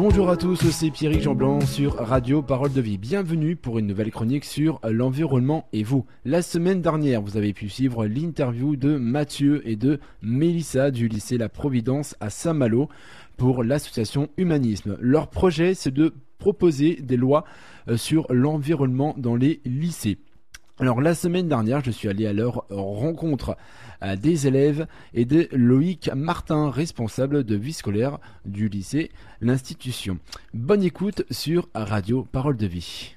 Bonjour à tous, c'est Pierrick Jean-Blanc sur Radio Parole de Vie. Bienvenue pour une nouvelle chronique sur l'environnement et vous. La semaine dernière, vous avez pu suivre l'interview de Mathieu et de Mélissa du lycée La Providence à Saint-Malo pour l'association Humanisme. Leur projet, c'est de proposer des lois sur l'environnement dans les lycées. Alors la semaine dernière, je suis allé à leur rencontre des élèves et de Loïc Martin, responsable de vie scolaire du lycée L'Institution. Bonne écoute sur Radio Parole de Vie.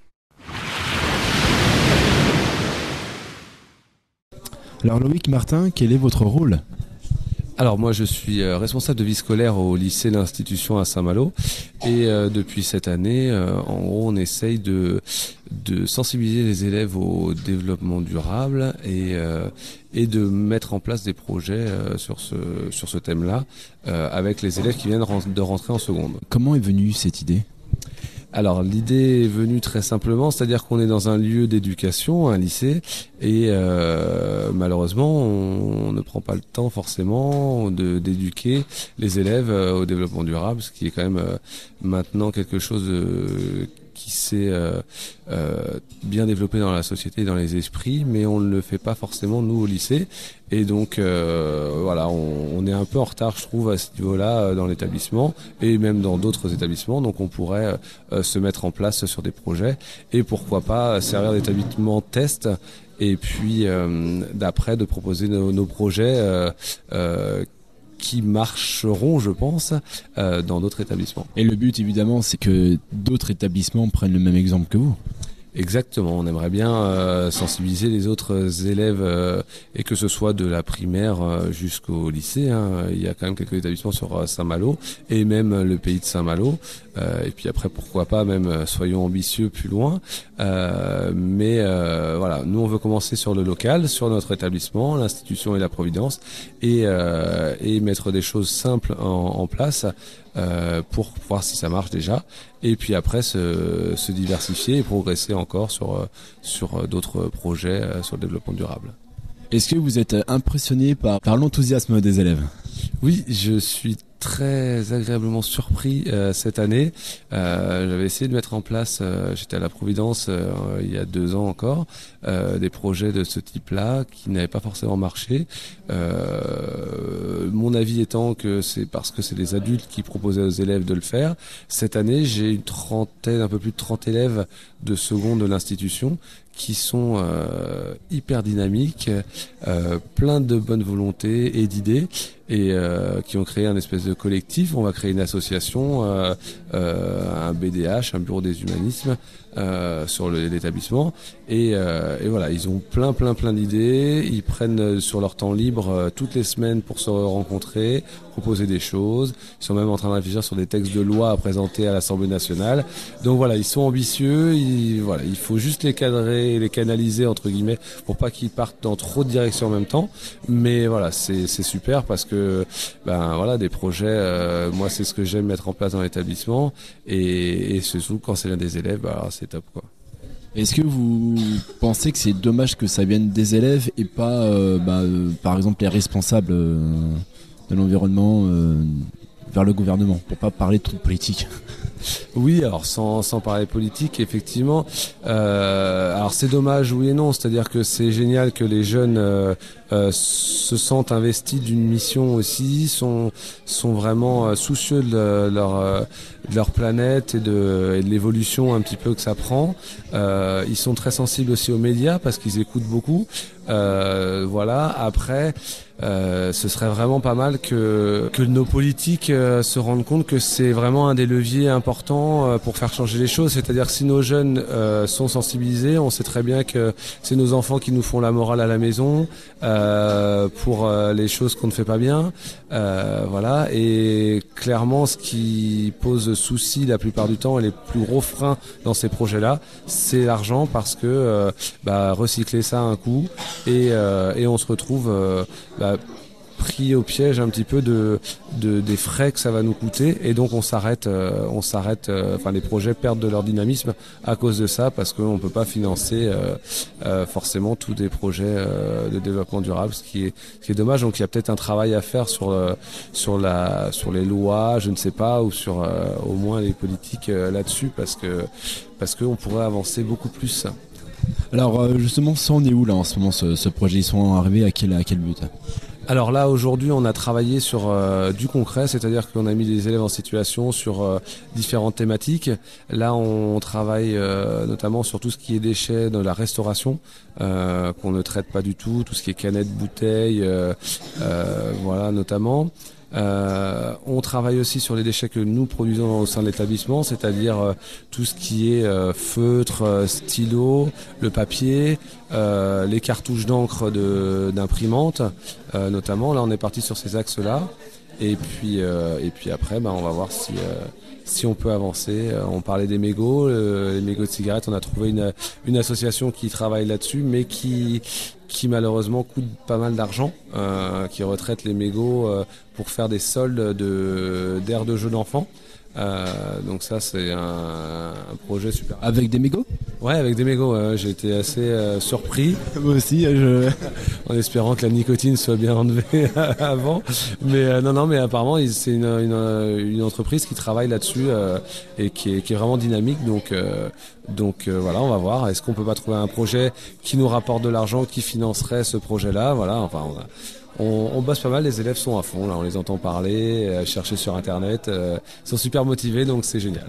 Alors Loïc Martin, quel est votre rôle ? Alors moi je suis responsable de vie scolaire au lycée L'Institution à Saint-Malo et depuis cette année en gros on essaye de sensibiliser les élèves au développement durable et de mettre en place des projets sur ce thème-là avec les élèves qui viennent de rentrer en seconde. Comment est venue cette idée ? Alors l'idée est venue très simplement, c'est-à-dire qu'on est dans un lieu d'éducation, un lycée, et malheureusement on ne prend pas le temps forcément d'éduquer les élèves au développement durable, ce qui est quand même maintenant quelque chose qui s'est bien développé dans la société et dans les esprits, mais on ne le fait pas forcément nous au lycée. Et donc voilà, on est un peu en retard, je trouve, à ce niveau-là dans l'établissement et même dans d'autres établissements. Donc on pourrait se mettre en place sur des projets et pourquoi pas servir d'établissement test et puis d'après de proposer nos projets qui marcheront, je pense, dans d'autres établissements. Et le but, évidemment, c'est que d'autres établissements prennent le même exemple que vous. Exactement, on aimerait bien sensibiliser les autres élèves et que ce soit de la primaire jusqu'au lycée. Il y a quand même quelques établissements sur Saint-Malo et même le pays de Saint-Malo. Et puis après, pourquoi pas même, soyons ambitieux plus loin. Mais voilà, nous on veut commencer sur le local, sur notre établissement, l'Institution et La Providence et mettre des choses simples en place pour voir si ça marche déjà. Et puis après se diversifier et progresser encore sur d'autres projets sur le développement durable. Est-ce que vous êtes impressionné par l'enthousiasme des élèves ? Oui, je suis très agréablement surpris cette année. J'avais essayé de mettre en place, j'étais à La Providence il y a 2 ans encore, des projets de ce type-là qui n'avaient pas forcément marché. Mon avis étant que c'est parce que c'est des adultes qui proposaient aux élèves de le faire. Cette année, j'ai un peu plus de 30 élèves de seconde de l'institution qui sont hyper dynamiques, plein de bonne volonté et d'idées et qui ont créé un espèce de collectif. On va créer une association, un BDH, un bureau des humanismes sur l'établissement et voilà, ils ont plein d'idées. Ils prennent sur leur temps libre toutes les semaines pour se rencontrer, proposer des choses. Ils sont même en train de réfléchir sur des textes de loi à présenter à l'Assemblée nationale. Donc voilà, ils sont ambitieux. Il faut juste les cadrer et les canaliser entre guillemets pour pas qu'ils partent dans trop de directions en même temps. Mais voilà, c'est super parce que voilà, des projets, moi c'est ce que j'aime mettre en place dans l'établissement et surtout quand ça vient des élèves, c'est top quoi. Est-ce que vous pensez que c'est dommage que ça vienne des élèves et pas par exemple les responsables de l'environnement vers le gouvernement, pour pas parler trop de politique? Oui, alors sans parler politique, effectivement. Alors c'est dommage, oui et non. C'est-à-dire que c'est génial que les jeunes se sentent investis d'une mission aussi, sont vraiment soucieux de leur planète et de l'évolution un petit peu que ça prend. Ils sont très sensibles aussi aux médias parce qu'ils écoutent beaucoup. Voilà. Après, ce serait vraiment pas mal que nos politiques se rendent compte que c'est vraiment un des leviers importants pour faire changer les choses. C'est-à-dire que si nos jeunes sont sensibilisés, on sait très bien que c'est nos enfants qui nous font la morale à la maison pour les choses qu'on ne fait pas bien. Voilà. Et clairement, ce qui pose souci la plupart du temps et les plus gros freins dans ces projets-là, c'est l'argent parce que recycler ça a un coût et on se retrouve pris au piège un petit peu des frais que ça va nous coûter, et donc on s'arrête. Enfin, les projets perdent de leur dynamisme à cause de ça, parce qu'on peut pas financer forcément tous des projets de développement durable, ce qui est dommage. Donc il y a peut-être un travail à faire sur les lois, je ne sais pas, ou sur au moins les politiques là-dessus, parce qu'on pourrait avancer beaucoup plus. Alors justement, ça on est où là en ce moment, ce projet? Ils sont arrivés à quel but? Alors là, aujourd'hui, on a travaillé sur du concret, c'est-à-dire qu'on a mis les élèves en situation sur différentes thématiques. Là, on travaille notamment sur tout ce qui est déchets de la restauration, qu'on ne traite pas du tout ce qui est canettes, bouteilles, voilà, notamment. On travaille aussi sur les déchets que nous produisons au sein de l'établissement, c'est-à-dire tout ce qui est feutre, stylo, le papier, les cartouches d'encre d'imprimante, notamment. Là, on est parti sur ces axes-là. Et puis après, on va voir si on peut avancer. On parlait des mégots, les mégots de cigarettes. On a trouvé une association qui travaille là-dessus, mais qui malheureusement coûte pas mal d'argent, qui retraite les mégots pour faire des soldes d'aires de jeux d'enfants. Donc ça, c'est un projet super. Avec des mégots? Ouais, avec des mégots. J'ai été assez surpris. Moi aussi, en espérant que la nicotine soit bien enlevée avant. Mais non, mais apparemment, c'est une entreprise qui travaille là-dessus et qui est vraiment dynamique. Donc voilà, on va voir. Est-ce qu'on peut pas trouver un projet qui nous rapporte de l'argent, qui financerait ce projet-là? Voilà, enfin, on bosse pas mal, les élèves sont à fond, là, on les entend parler, chercher sur internet, ils sont super motivés, donc c'est génial.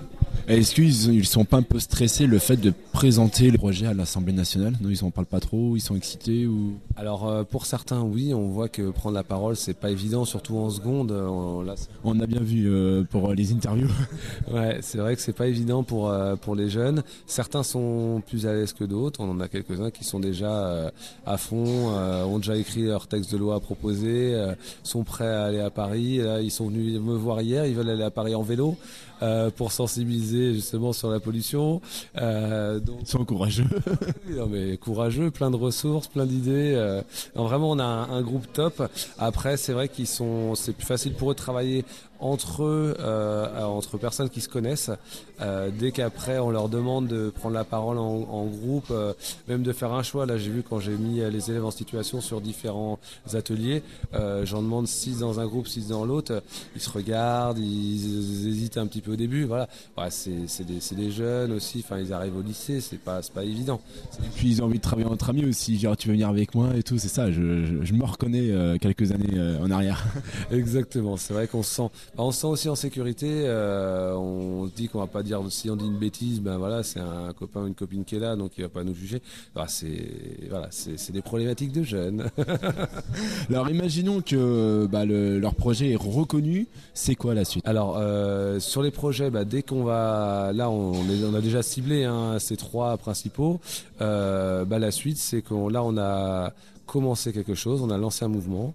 Est-ce qu'ils sont pas un peu stressés le fait de présenter le projet à l'Assemblée nationale? Non, ils en parlent pas trop, ils sont excités ou... Alors pour certains, oui, on voit que prendre la parole, c'est pas évident, surtout en seconde. On a bien vu pour les interviews. Ouais, c'est vrai que c'est pas évident pour les jeunes. Certains sont plus à l'aise que d'autres. On en a quelques-uns qui sont déjà à fond, ont déjà écrit leur texte de loi à proposer, sont prêts à aller à Paris. Là, ils sont venus me voir hier, ils veulent aller à Paris en vélo. Pour sensibiliser justement sur la pollution. Donc... Ils sont courageux. Non, mais courageux, plein de ressources, plein d'idées. Non, vraiment, on a un groupe top. Après, c'est vrai c'est plus facile pour eux de travailler entre eux, entre personnes qui se connaissent. Dès qu'après on leur demande de prendre la parole en groupe, même de faire un choix. Là, j'ai vu quand j'ai mis les élèves en situation sur différents ateliers, j'en demande 6 dans un groupe, 6 dans l'autre. Ils se regardent, ils hésitent un petit peu au début. Voilà, ouais, c'est des jeunes aussi. Enfin, ils arrivent au lycée, c'est pas évident. Et puis ils ont envie de travailler entre amis aussi. Genre, tu veux venir avec moi et tout. C'est ça. Je me reconnais quelques années en arrière. Exactement. C'est vrai qu'on se sent aussi en sécurité. On se dit qu'on va pas dire, si on dit une bêtise, ben voilà, c'est un copain ou une copine qui est là, donc il va pas nous juger. C'est des problématiques de jeunes. Alors imaginons que leur projet est reconnu. C'est quoi la suite? Alors sur les projets, dès qu'on va, là on a déjà ciblé ces 3 principaux. La suite, c'est qu'on a commencé quelque chose, on a lancé un mouvement.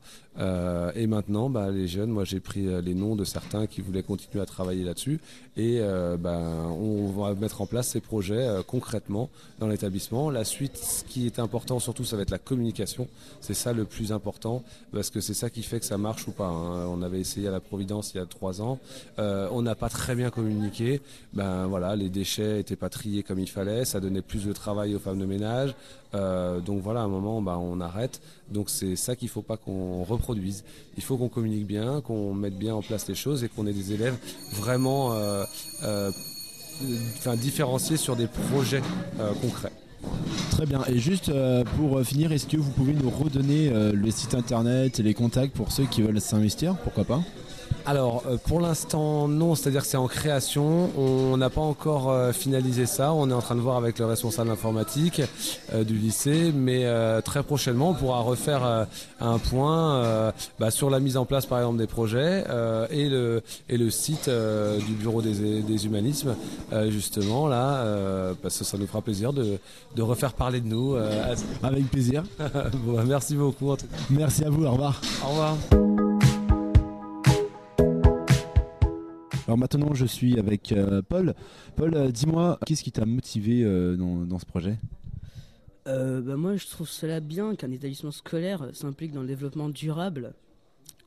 Et maintenant, les jeunes, moi j'ai pris les noms de certains qui voulaient continuer à travailler là-dessus, et on va mettre en place ces projets concrètement dans l'établissement. La suite, ce qui est important surtout, ça va être la communication. C'est ça le plus important, parce que c'est ça qui fait que ça marche ou pas. On avait essayé à la Providence il y a 3 ans, on n'a pas très bien communiqué. Voilà, les déchets étaient pas triés comme il fallait, ça donnait plus de travail aux femmes de ménage. Donc voilà, à un moment, on arrête. Donc c'est ça qu'il faut pas qu'on reproduise. Il faut qu'on communique bien, qu'on mette bien en place les choses et qu'on ait des élèves vraiment différenciés sur des projets concrets. Très bien. Et juste pour finir, est-ce que vous pouvez nous redonner le site internet et les contacts pour ceux qui veulent s'investir? Pourquoi pas? Alors pour l'instant non, c'est-à-dire que c'est en création, on n'a pas encore finalisé ça, on est en train de voir avec le responsable informatique du lycée, mais très prochainement on pourra refaire un point sur la mise en place par exemple des projets et le site du bureau des humanismes justement là, parce que ça nous fera plaisir de refaire parler de nous. Avec plaisir. Bon, merci beaucoup en tout cas. Merci à vous, au revoir. Au revoir. Alors maintenant, je suis avec Paul. Paul, dis-moi, qu'est-ce qui t'a motivé dans ce projet? Moi, je trouve cela bien qu'un établissement scolaire s'implique dans le développement durable.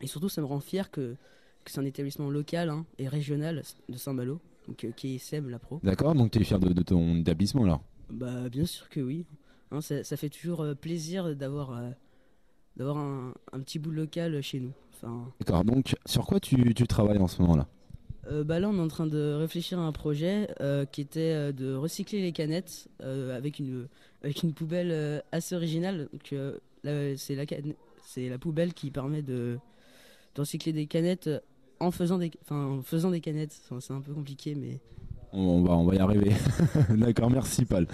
Et surtout, ça me rend fier que c'est un établissement local hein, et régional de Saint-Malo, donc, qui est SEM, la pro. D'accord, donc tu es fier de ton établissement alors? Bah, bien sûr que oui. Hein, ça fait toujours plaisir d'avoir un petit bout local chez nous. Enfin, D'accord, donc sur quoi tu travailles en ce moment-là? bah là, on est en train de réfléchir à un projet qui était de recycler les canettes avec une poubelle assez originale. Donc, là, c'est la poubelle qui permet de recycler des canettes en faisant des canettes. Enfin, c'est un peu compliqué, mais... On va y arriver. D'accord, merci Paul.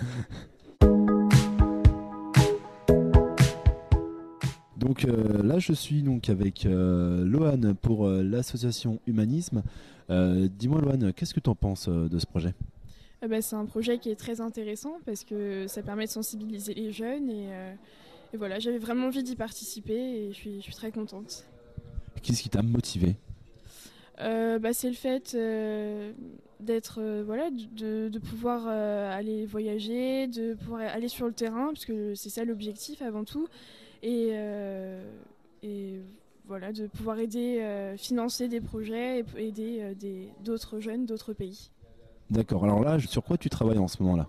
Donc là, je suis donc avec Lohan pour l'association Humanisme. Dis-moi Lohan, qu'est-ce que tu en penses de ce projet? C'est un projet qui est très intéressant parce que ça permet de sensibiliser les jeunes et voilà, j'avais vraiment envie d'y participer et je suis très contente. Qu'est-ce qui t'a motivé? C'est le fait d'être voilà, de pouvoir aller voyager, de pouvoir aller sur le terrain, parce que c'est ça l'objectif avant tout, et voilà, de pouvoir aider, financer des projets et aider d'autres jeunes d'autres pays. D'accord, alors là, sur quoi tu travailles en ce moment-là?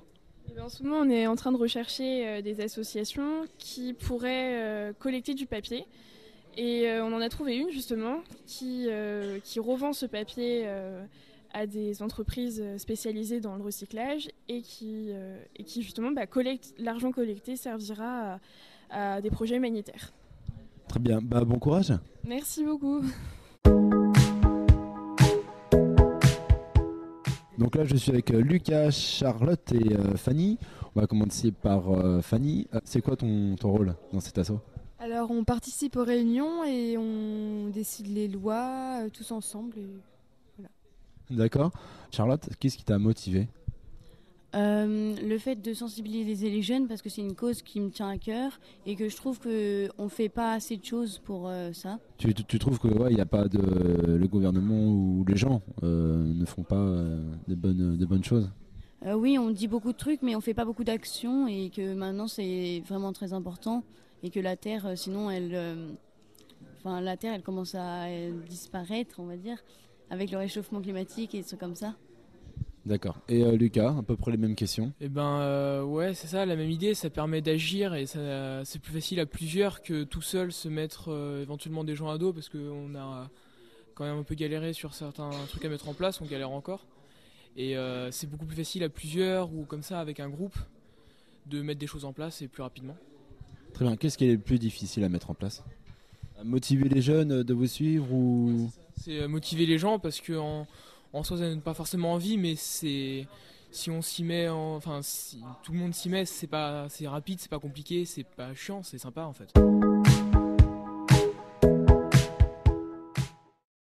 En ce moment, on est en train de rechercher des associations qui pourraient collecter du papier. Et on en a trouvé une justement qui revend ce papier à des entreprises spécialisées dans le recyclage et qui justement collecte l'argent collecté servira à des projets humanitaires. Très bien, bon courage. Merci beaucoup. Donc là, je suis avec Lucas, Charlotte et Fanny. On va commencer par Fanny. C'est quoi ton rôle dans cet assaut? Alors on participe aux réunions et on décide les lois tous ensemble. Et voilà. D'accord. Charlotte, qu'est-ce qui t'a motivé? Le fait de sensibiliser les jeunes parce que c'est une cause qui me tient à cœur et que je trouve qu'on ne fait pas assez de choses pour ça. Tu trouves que il y a pas le gouvernement ou les gens ne font pas de bonnes choses? Oui, on dit beaucoup de trucs mais on ne fait pas beaucoup d'actions et que maintenant c'est vraiment très important et que la Terre, sinon la Terre elle commence à disparaître, on va dire, avec le réchauffement climatique et des trucs comme ça. D'accord. Et Lucas, à peu près les mêmes questions? Ouais, c'est ça, la même idée, ça permet d'agir et c'est plus facile à plusieurs que tout seul se mettre éventuellement des gens à dos parce qu'on a quand même un peu galéré sur certains trucs à mettre en place, on galère encore. Et c'est beaucoup plus facile à plusieurs ou comme ça avec un groupe de mettre des choses en place et plus rapidement. Très bien. Qu'est-ce qui est le plus difficile à mettre en place? Motiver les jeunes de vous suivre ou... C'est motiver les gens parce que en soi ça donne pas forcément envie, mais si on s'y met, si tout le monde s'y met, c'est rapide, c'est pas compliqué, c'est pas chiant, c'est sympa en fait.